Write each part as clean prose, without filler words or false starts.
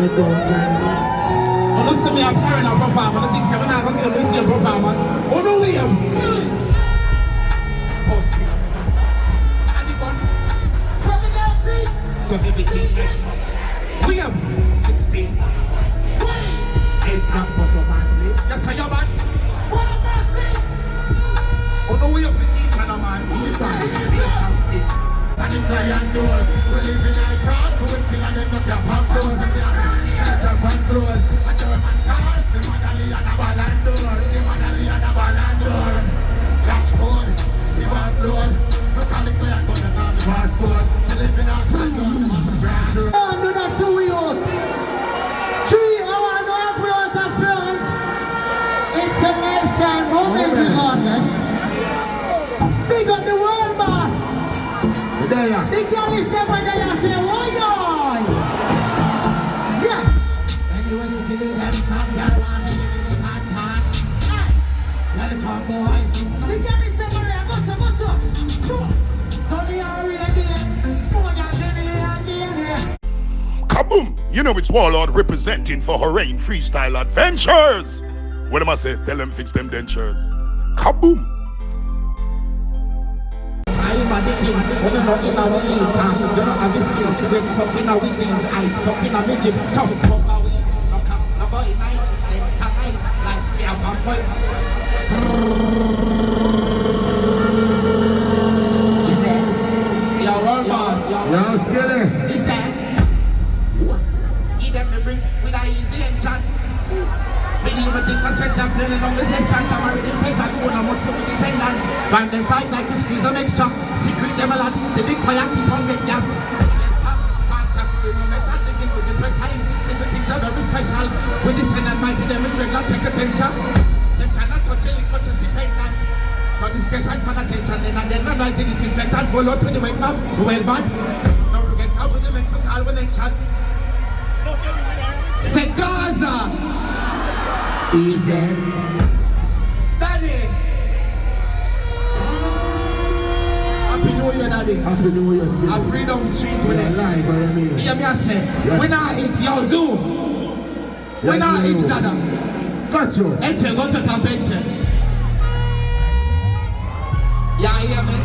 Listen me a foreign performer, the things I'm not going to listen to performance. Oh no way out. First thing. And the gun. So everything. We have 16. 8 drop bus up and sleep. Yes, I am man. What a mercy. Oh no way up the teacher no man. Inside. Chopstick. And the giant door. We live in a crowd. We will kill and then knock your pump close. Jump and close. A German cars. The Madali and the Ballan door. The Madali and the Ballan door. Cash code. The bank load. Look at the client but not the passport. She live in a crowd. Oh, do that to you. 3 hours no growth of front. It's a lifestyle moment regardless. Big up the world boss. Big girl is there when they say, oh yoy. Yeah. Anyway, you can do that, stop your one, and you can hot hot. That is hot boy. Big girl is there when they go. So they are ready. Kaboom! You know it's Warlord representing for Horain Freestyle Adventures. What am I say? Tell them fix them dentures. Kaboom! I'm a king, when you're not in our ear, you're not a skill. We're stuck in our jeans, I stuck in a midget. Chop up our way, knock up, no boy night, then side, like say a bad boy. He said, yo, world boss. Yo, Skilly. He said, give them the brick with a easy engine. Me even think I said I'm playing on the stand, I'm already paid and own a muscle with the pendant. Bang them tight like a squeeze of extra. Secret them a lot, the big fire keep on get gas. Faster for the moment, I'm thinking with the press, I insist the things are very special. With this and that mighty, them in regular check the temperature. Them cannot touch it much as the pendant. But this question for attention, then and then I see disinfectant, roll out with the wet mouth, well bad. Now we get out with the men for all connection. Say Gaza! Easy. Daddy. Happy New Year, Daddy. Happy New Year, Skilly. A Freedom Street with it. Live, I mean. Hear me, I say. Yeah. We not eat your zoo. We not eat Dada. Got you. Eche, go to the bench. Yeah, hear me?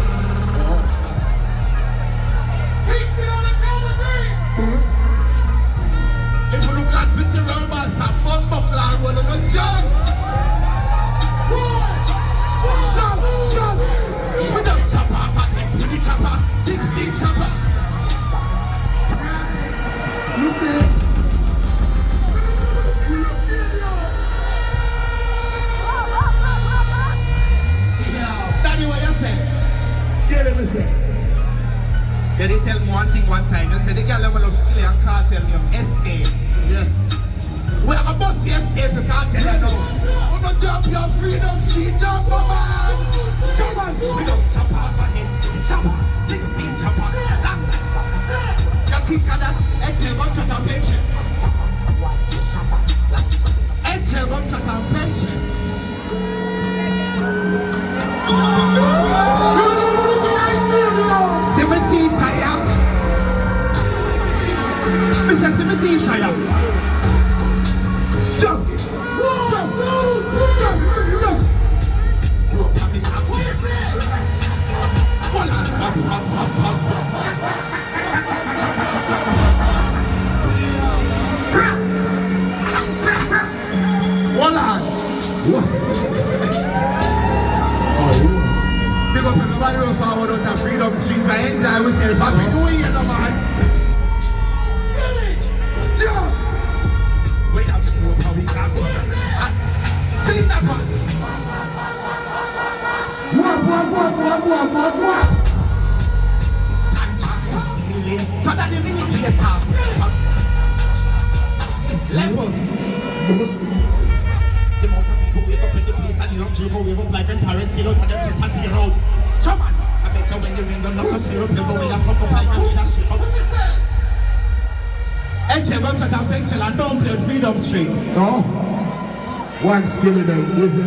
If you look like Mr. Roberts and Bump Buckland, we're going to jump. Jump. We don't chop off at it. We chop off 16 chopper. Look there. Daddy, what you say? Skilly, listen. They tell me one thing one time. They say the girl level of Skilly and Kartel name SK. Yes. We are a bust the SK for Kartel, you know. Oh no, jump your Freedom Street, jump, man. Come on. We don't chop off a head. Chopper, 16 chopper. You think of that? Eche, go to the bench. Eche, go to the bench. Mr. Simiti Chaya. Jump! Jump! Jump! Screw up, happy, Big up everybody who forward out of Freedom Street. I enjoy myself. Happy New Year, no man. Jump! Wait up, screw up, how we can go. See that one. What? So that the minute you get past. Level. The more people wake up in the place and the luxury go wave up like when parents see out and them chest and tear out. Come on, I bet you when the rain don't knock up your silver when you fuck up like a kid and shit up. Eche, go to that pencil and don't play Freedom Street. No. One Skillibeng, listen.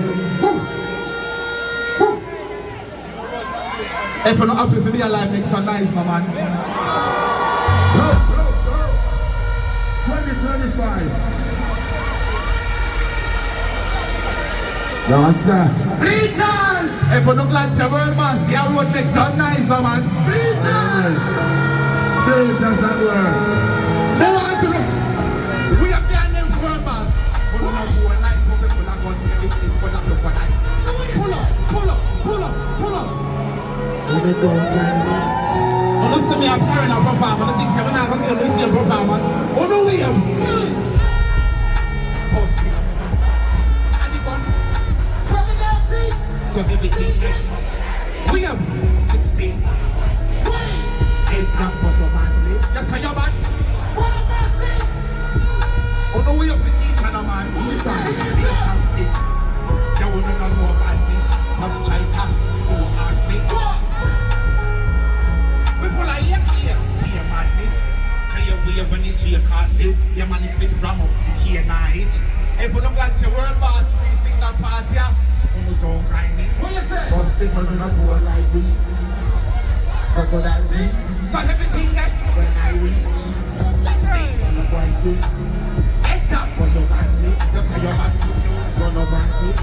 If you're not happy for me, alive makes so nice, my man. 20 You understand? Bleachers! If you look like the world boss, your road makes sound nice, no man. Bleachers! Bleachers at work. So I want to know, we have their names world boss. But we have one like people that are going to get it for that look like. Pull up, pull up, pull up, pull up. Oh, listen to me, I'm carrying a performance. The things I'm not going to see a performance. Oh, no, we have. First thing. So everything we have 16. Eight drop muscle massively. Yes, I am man. What a mercy. Oh no, we have to teach and a man. We say chopstick. They will not know about this. Top striker. Two arms me. Before I hear clear, clear madness. Clear way when it's your castle. Your money clip ram up the key night. If you look like your world boss, free signal party. Don't grind me. What you say? First thing I'm gonna go like we. Crocodile teeth. So everything that When I reach 16. I'm a boy stick. Head up. What's up, ask me? Just say your man. Run up and stick.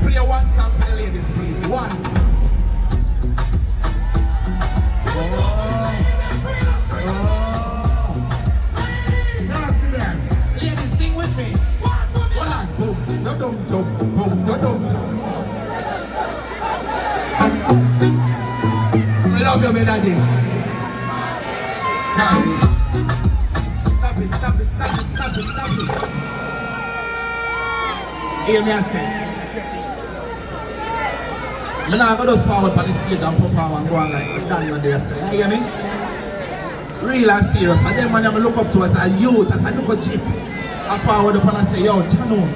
Play one song for the ladies, please. One. Talk to them. Ladies, sing with me. Hold on. Boom. Dum dum boom. Dum. I love you, my daddy. Stop it. Stop it. Stop it. Stop it. Stop it. Stop it. Hear me, I say. I'm not going to just forward for the stage and perform and go on like that what they say. You hear me? Real and serious. And then when I look up to us as a youth, as I look at Jeep, I forward up and I say, yo, Chano.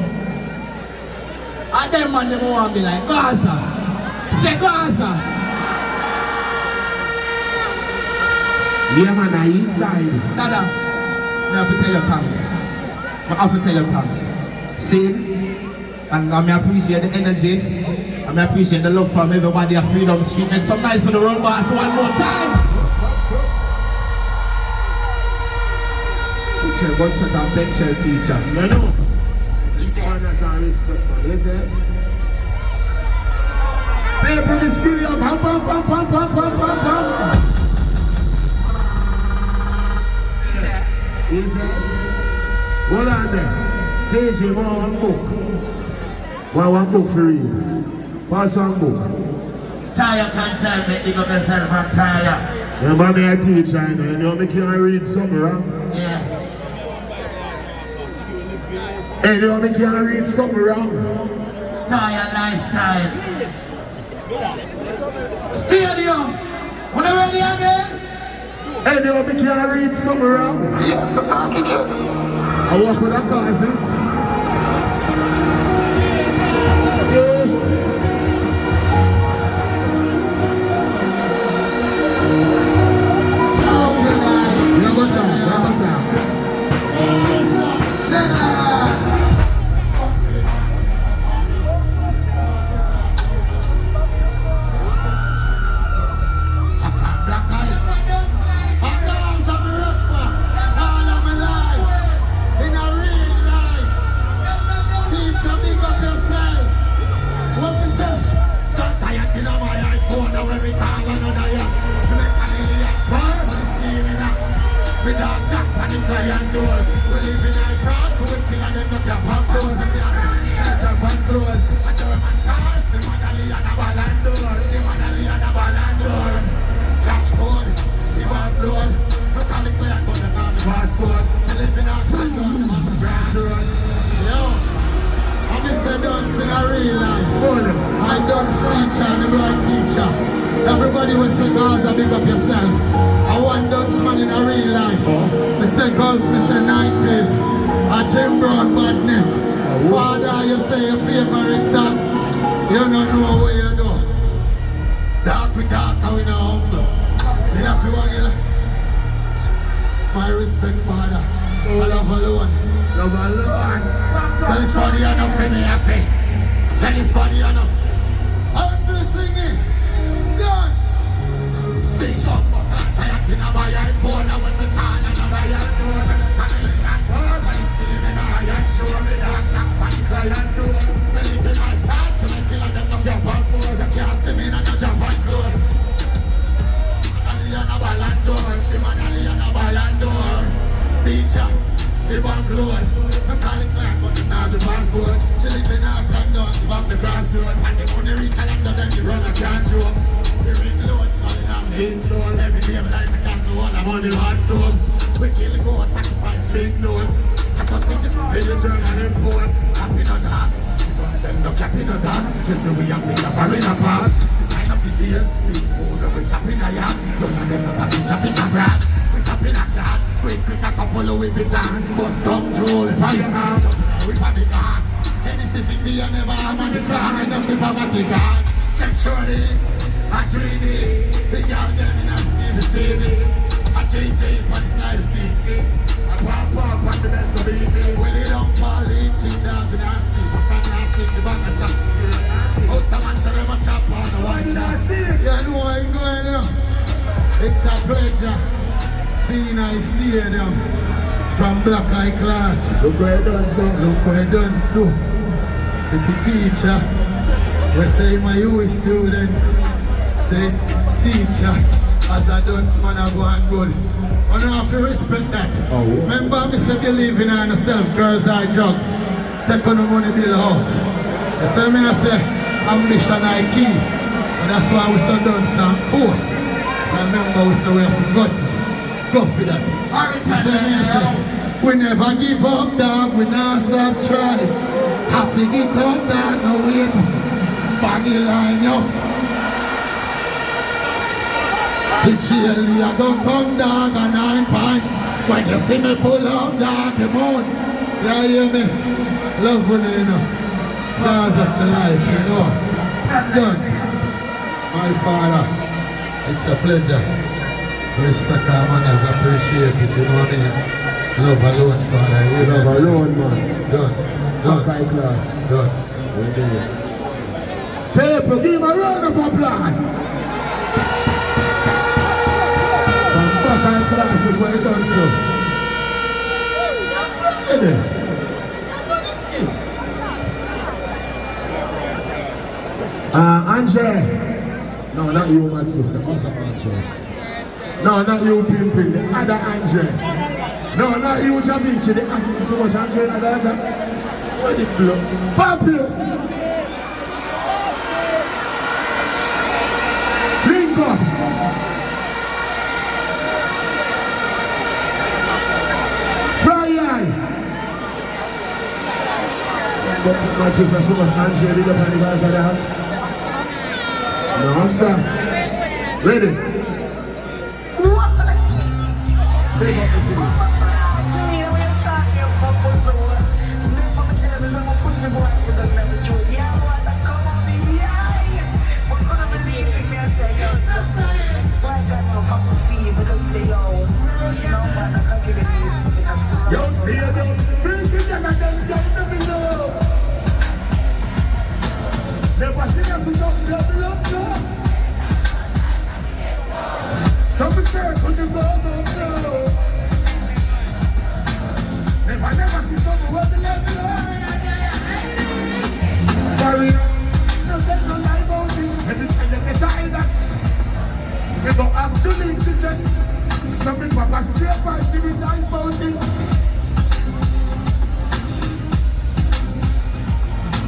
And then man, they want me like, Gaza. Say Gaza. Yeah, man, I east side. Dada, I have to tell you thanks. I have to tell you thanks. See? And I appreciate the energy. I appreciate the love from everybody at Freedom Street. Make some nice for the road boss one more time. Teacher, bunch of them pencil teacher. No, no. Honors and respect, man. You see? Pay for the studio. Pam, pam, pam, pam, pam, pam, pam, pam. You see? Hold on there. TJ, one book. One book for you. Pass on book. Tire concern, make me go myself and tire. Remember me a teacher, you know me can read something wrong. Yeah. Hey, you know me can read something wrong. Tire lifestyle. Stadium. When you ready again? Hey, you know me can read something wrong. Yes, the package. I walk with a closet. Yes. Everybody will say, Gaza, big up yourself. I want dance man in a real life. Mr. Golf, Mr. 90s. A Jim Brown badness. Father, you say your favorite song. You don't know what you do. Dark with dark, and we know humble. You know if you my respect, Father. I love alone. Love alone. Tell this body you know for me, I feel. Tell this body you know. I'm singing. Dance. Big up, tired in a my iPhone, and when the car and a my iPhone. clean soul. Every day I like a candle, all I'm on the hard soul. We kill goat, sacrifice big notes. I thought we just village and import. Happy not that. Them no capping on that. Just the way I'm in a barrier pass. The sign of the days. Big food, we capping a yard. None of them not capping a brand. We capping a cat. We quick a couple of with it on. Bust down Joel, if I am out. We pan the car. Any city, I never am on the car. I don't see poverty car. Check shorty. I train it. The girl them in a city. I change it on the side of the city. I pop on the best of it. Well, it don't fall each down to the sleep. I can't sleep the back of chop. Oh, someone tell them a chop on the one. Yeah, I know I'm going now. It's a pleasure. Being a stadium from Black Eye Class. Look where it done so. Look where it done do. If the teacher, we say my you student, say teacher, as a dunce man I go and good. I don't have to respect that. Oh. Remember me say believing in yourself, girls are drugs. Take on the money, build a house. You see me I say, ambition I key. And that's why we so dunce and force. Remember we say we have forgot it. Go for that. You see me I say, we never give up dog, we not stop trying. Have to get up dog, no wait. Baggy line up. The cheerleader I go come dog a 9 point. When you see me pull up dog, the moon. You hear me? Love when you know. Laws of the life, you know. Guns. My father, it's a pleasure. Respect our manners, appreciate it, you know what I mean? Love alone, father. You Love know alone, man. Guns. Black Eye Class. Guns. People, give him a round of applause. Black Eye Class is what it done so. Andre. No, not you, man, sister. Other Andre. No, not you, Pimpin. The other Andre. No, not you, Javinci. They ask me so much Andre in the dancer. Where the blood? Papi! Link up! My sister, so much Andre, lead up on the guys like that. No, sir. Ready? Take up the video. Yo, see you now. Freaky and I don't know. Never see them without love, no. Some say, could you go, no. Never see someone with the left, no. Sorry, no, there's no life out here. Every time you get tired, you go ask to link to say. Some people have straight by civilized mountain.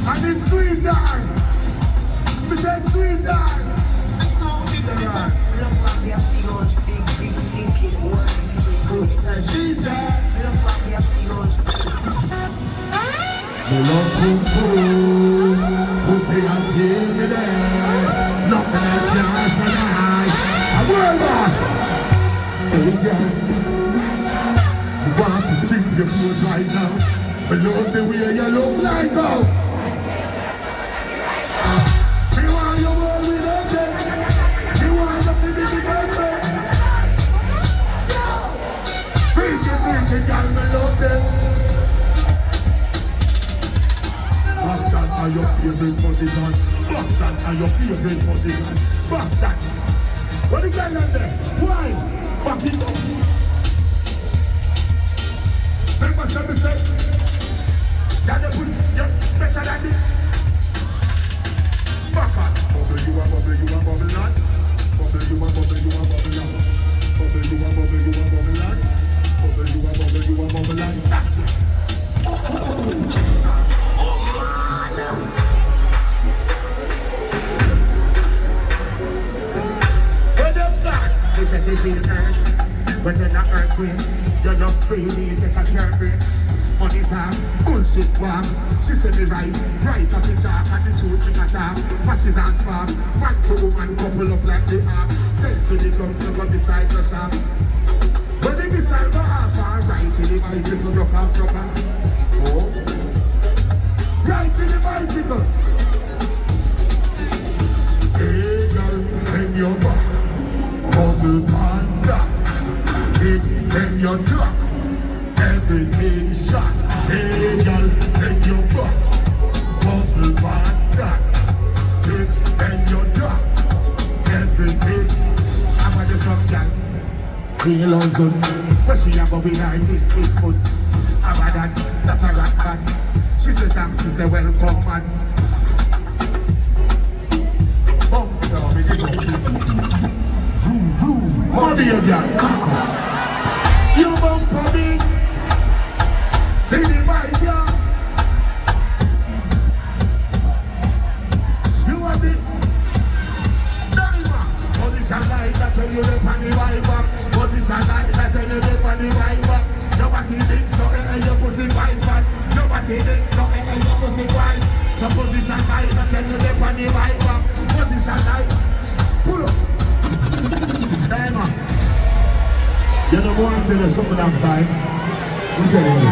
And it's sweet time. We said sweet time. It's not big, sister. She said, the love boom, pussy until me there. Nothing else can survive. A world boss. Oh yeah, you want to see your clothes right now. I love the way you look like oh. You want your world without it. You want something to be perfect. Freaky, girl, me love them. Popcaan are your favorite position. Popcaan are your favorite position. Popcaan. What the girl on there? Why? Back it up. Remember something say, that the pussy, you're better than it. Back on. Bubble you a bubble land. Bubble you a bubble land. Bubble you a bubble land. Bubble you a bubble land. That's it. Oh man. Where them that? said she feel hurt. But you're not earthquake. You're just breathing, take a skirt break. Money talk, bullshit walk. She said me right off the chalk. And the truth in a talk. Matches and spark. Man to woman couple up like the ark. Send for the clubs to go beside the shop. When they decide go half and right in the bicycle, rock off proper. Oh, right in the bicycle. Hey girl, bend your back. Bubble panda. Bend your drop. Everything shot. Hey girl, bend your back. Bubble panda. Bend your drop. Everything. I'm at the some girl. Real London, but she have a be 19 foot. Abadan, that's a rat man. She said thanks, she said welcome man. Bump down, me get up. Vroom, vroom, money you got, cock. You bump for me. See the bike, yeah. You want it? Position like that when you live on the right back. Position like that when you live on the right back. Your body big so your pussy white fat. Your body big so your pussy white. So position like that when you live on the right back. Position like pull up. Diamond. You know more until there's something long time. I'm telling you,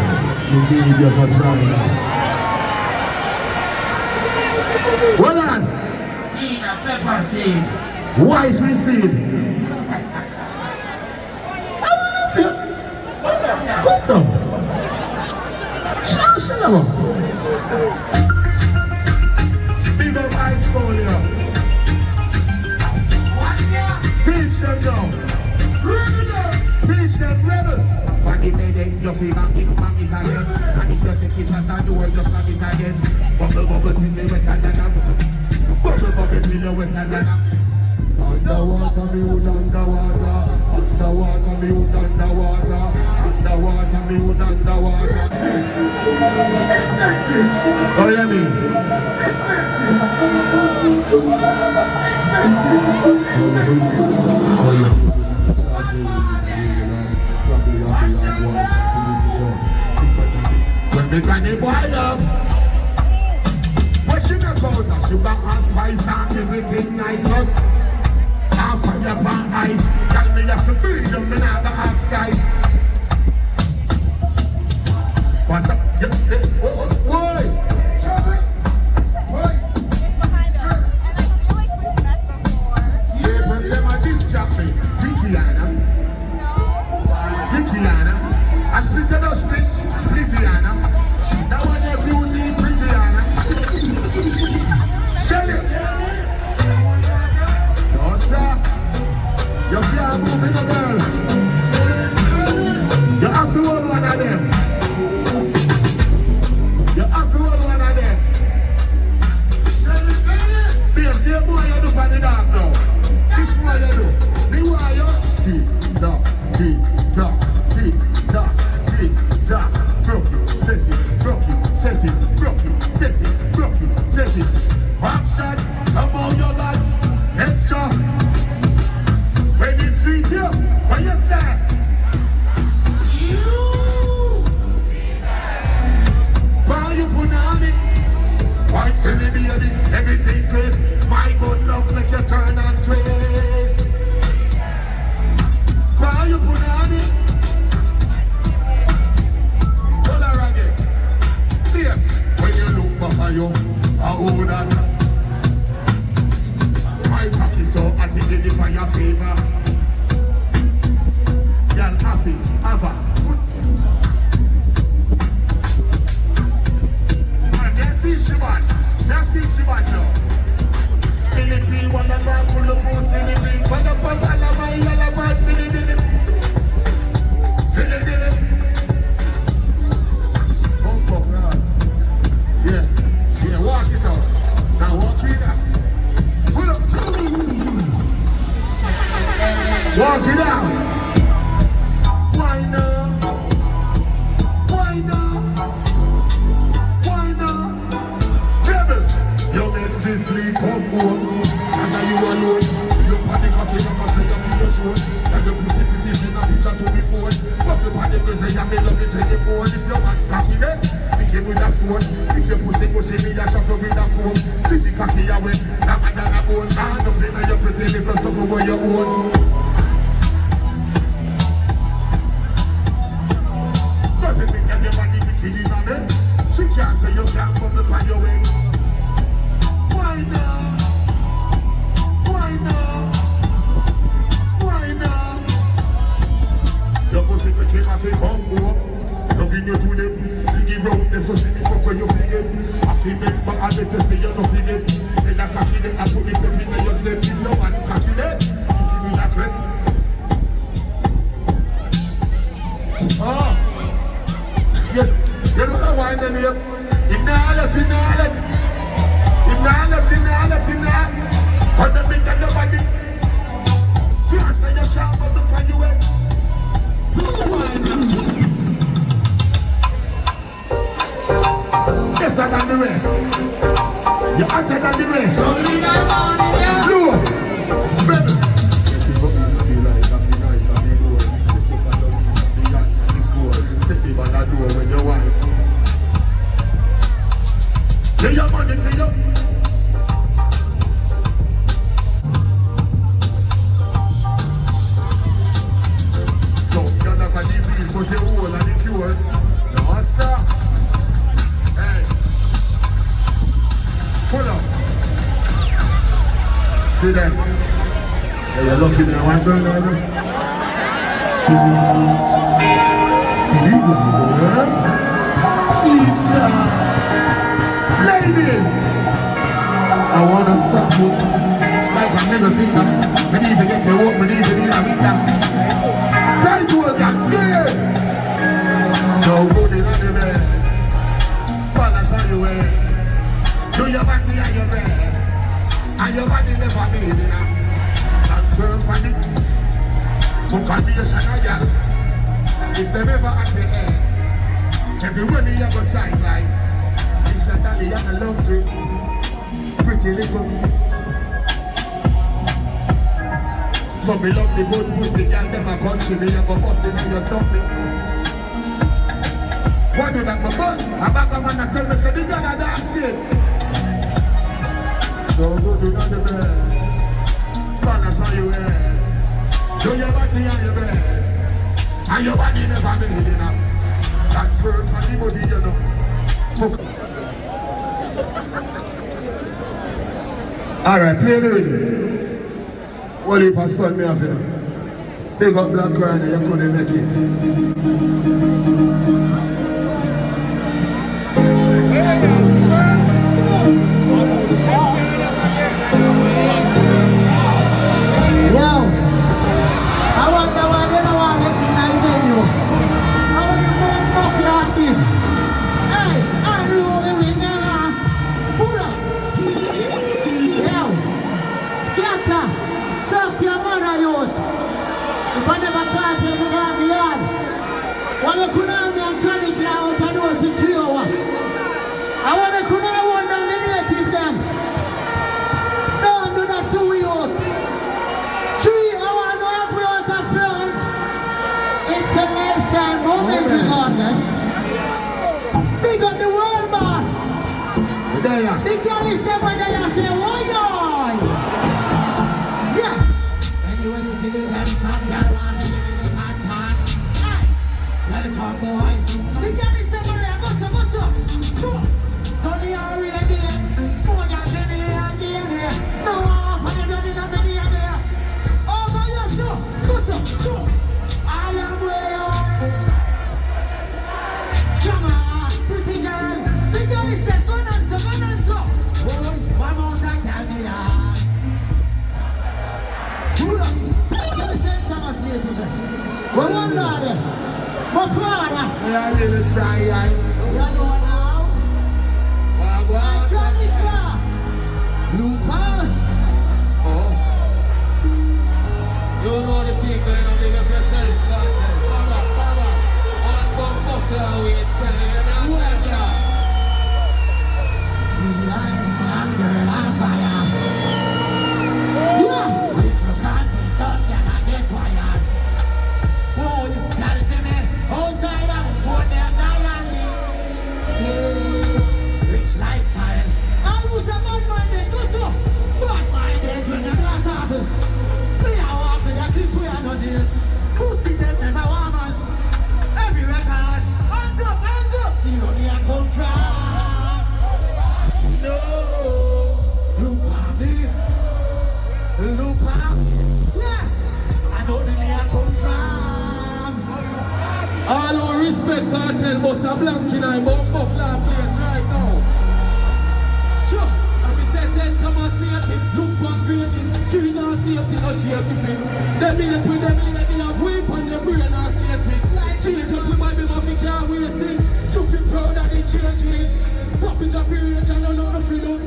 you need your for trying now. Well on. Eat a pepper seed. Wifey seed. I wanna feel. Put them. Show. Big up ice ball, yo. Teach them now. Teach them rebel. When they made it, you feel bang it again. And it's just a kid as I do it, just have it again. Bubble till they wetter than them. Bubble till they wetter than them. Underwater, me wood underwater. Underwater, me wood underwater. Underwater, me wood underwater. Oh, yeah, me. When me can it boil up. What sugar powder, sugar and spice and everything nice first. Fire pan ice. Tell me you have to breathe them in the hot skies. What's up? Why? Yeah, but them are distract me. Dickiana. Dickiana. I split it up, splitiana. That one their beauty, prettyana. Shut it. You can't move in the girl. You have to hold one of them. You have to hold one of them. Babe, see a boy you do for the dog now. This boy you do. The boy you tick-tock, tick-tock, tick-tock, tick-tock. Broke it, set it, broke it, set it, broke it, set it, broke it, set it. Back shot, somehow you got extra. When it's sweet, you, what you say? You. Why you put on it? Why tell me baby, everything crazy. My good love make you turn and twist. Why you put on it? Hold on again. Yes, when you look back at you, I hold that. My pocket so I think it for your favor. Y'all happy, have a Merci, Shibat now. Philippine, one of my pull up on Philippine. What the fuck, I love my yellow bird, Philippine. Philippine. Bump up, yeah, walk it out. Now walk it out. Pull up. Walk it out. Why now? Why now? Why now? Rebel, you make Sicily come home. And now you alone. You panic up in your face, you feel your show. and me love it when you go. If you want cocky then, pick him with a stone. If you pussy pushy me, I shove you with a comb. See the cocky away, that man than a bone. Hand up in your pretty little something where you own. Everything that your body be killing on it. She can't say you can't come up on your way. Why now? Why now? Why now? Your pussy became a fake humble. Loving you to them. Singing round the so see me fuck when you feel it. I feel it, but I better say you're not feeling it. Say that cocky there, I put it up in your slip. If you want cocky there, you give me that crap. Oh. You don't know why they're here. In the left, in the left. In the left, in the left, in the on the big and the body. Can't say you can't but look on you head. Better than the rest. You're hotter than the rest. Blue. Baby. By that door when you want. Get your money for you. So you're not a disease, but the whole and the cure. No, sir. Hey. Pull up. See that? Hey, you're lucky there, one burn. Teacher, ladies, I wanna fuck you like a nigga finger. Me need to get to work, me need to be a winner. Tight work, I'm scared. So good in the bed, balance on your way. Do your body and your rest, and your body never made it. Stand firm for it. Book on me a shine girl. If they ever at the end, everybody have a shine like it's a dolly and a luxury. Pretty little. So me love the good pussy girl, them a country. Me have a boss in your tummy. What do that my butt? A back of man a tell me say the girl a dark shit. So good you know the bed. Balance for you head. Do your body and your breast. And your body never made enough. Stand firm for the body, you know. Alright, play the rhythm. What if I son me off it? Big up Black Crown, you couldn't make it. Yo, I want the one that I want to tell you. I want to move up like this. Hey, I'm rolling with now. Pull up. Yo, scatter. Suck your mother, youth. If I never thought you would have me on. When you couldn't have me on credit, I want to do it to 3 hours. I want to couldn't have one down the native them. Don't do that to youth. 3 hours, no abroad of front. It's a lifestyle moment regardless. Big up the world boss. Big girl is there when they say, why yoy? Yeah. Anyway, you kill it and stop your one and you can't talk. Tell us how boy. Big girl is there when they go so. So they are really there. More than any and there. No off and you're running a many and there. Over your show. Go. I am way up. Come on, pretty girl. Big girl is there. Go on so. One more time, candy. Pull up. Let me send Thomas here today. Well, one daughter. My father. Yeah, I did it try, You know now. My Canica. Lupa. You know the thing, man, I'm big up yourself, Kartel. Power. One Popcaan, we spelling it out there. I'm girl on fire. Yeah. Little fan, sun, can I get fired? Oh, you gotta see me outside All who respect Kartel, but a blank in I but Popcaan place right now. Sure, and me say St. Thomas native, look for greatness, she not safety, no shaky fit. Them hate with them lady have whip on them brain and stay sweet. Change up with my baby, we can't waste it. You feel proud of the changes. Pop it up here and I don't know nothing do.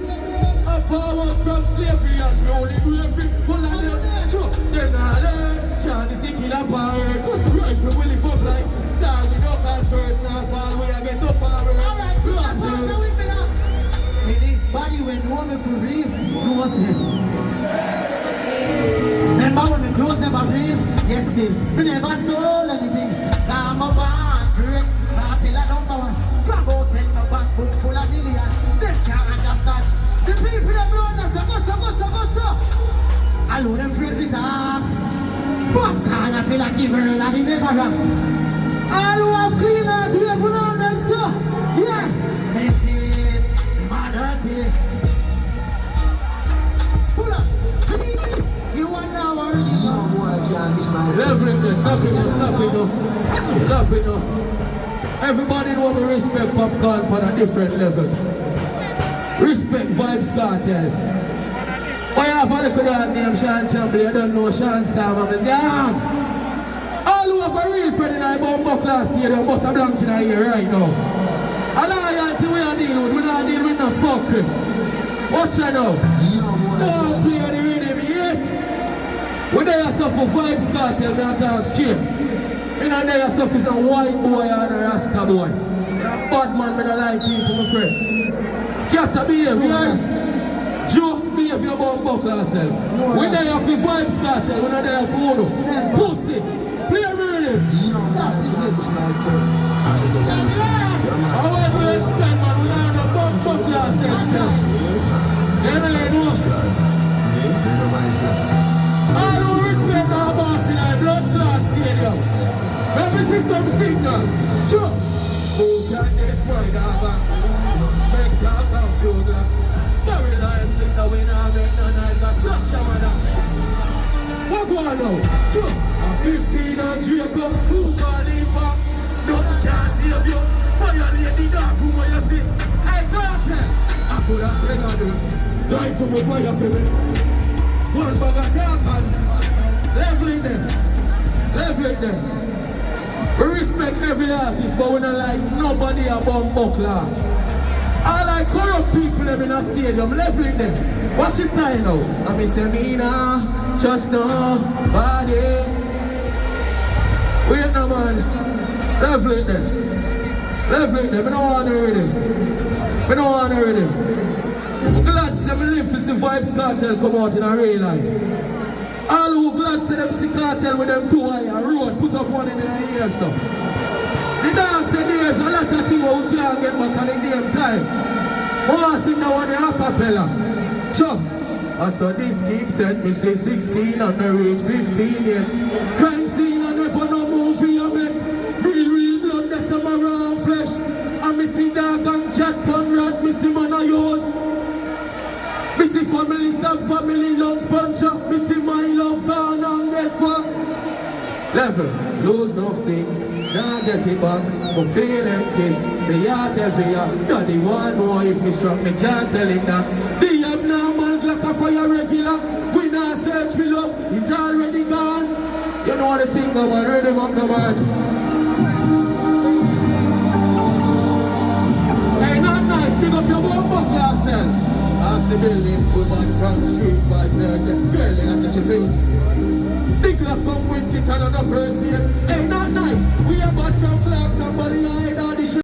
I forward from slavery and rolling bravery. All of them, sure, they're not there. Can't see killer power. Right from Willie Pop like star we no call first, now fall we a get up power. Alright, so that's what I'm doing now. Anybody when you want me to read, no say. Remember when we close never read, yet still, we never stole anything. Now I'm a band, great, Kartel number one. From out in my bank book full of million, they can't understand. The people that run us, go. I know them afraid with that. Popcaan, I feel like he burn and he never run. All who have clean out, we have run them so. Yeah, they see it, my dirty. Pull up. You want now already? No boy can't miss my Level it, stop it now. Everybody know me respect Popcaan on a different level. Respect Vybz Kartel. Why have a look at that name Sean Chambly? I don't know Sean Star, I'm damn. All who have a real friend in our Popcaan stadium must have blank in here right now. A loyalty we are dealing with, we not dealing with no fuckery. Watch out now. Don't play the rhythm yet. When they are so for Vybz Kartel, they are talk straight. You know they are so for some white boy and a Rasta boy. They are bad man, me don't like people, my friend. Scatter behavior. Joe, behave your Popcaan self. When they are for Vybz Kartel, when they are for Uno. Pussy. Play a rhythm. I want to explain, man, we don't know about Popcaan self. You know. All who respect our boss in our blood class stadium. Let me see some signal. Joe. Who can destroy the back? Make talk of sugar. Very life, this a winner, make no noise, got suck your mother. What go on now? Joe. A 15 and Draco, who call him back? No chance save you. Violate the dark room where you sit. Hey, Kartel. I could have taken you. Die for my fire for me. One bag of talk and level them. We respect every artist, but we don't like nobody about Popcaan. I like corrupt people them in a stadium, leveling them. Watch his style now. I miss Emina, just nobody. Wait no man. Leveling them. I don't want to read him. I'm glad to live to see Vybz Kartel come out in a real life. All who glad to them see Kartel with them two eye and road, put up one in their ear stuff. The dog said there's a lot of things we can't get back on the damn time. Oh, sing now on the acapella. Sure. I saw this keep said me say 16 and I reach 15 yet. Crime scene and never no movie I make. Real blood that's some around flesh. And me see dog and cat and rat, me see man I use. Me see family stab, family lunch punch up. Me see my love gone and get for level, lose no things, now get it back, but feel empty. The heart every year, daddy want more if me strong, me can't tell him that. The abnormal like a fire regular, we not search for love, it's already gone. You know what the thing about rhythm of the man. Hey, not nice, big up your Popcaan self. Ask the building, good man from street vibes, there's the girl, that's what she feel. Big love come with it and on the first year. Hey, not nice. We are bad from Clarks and Bali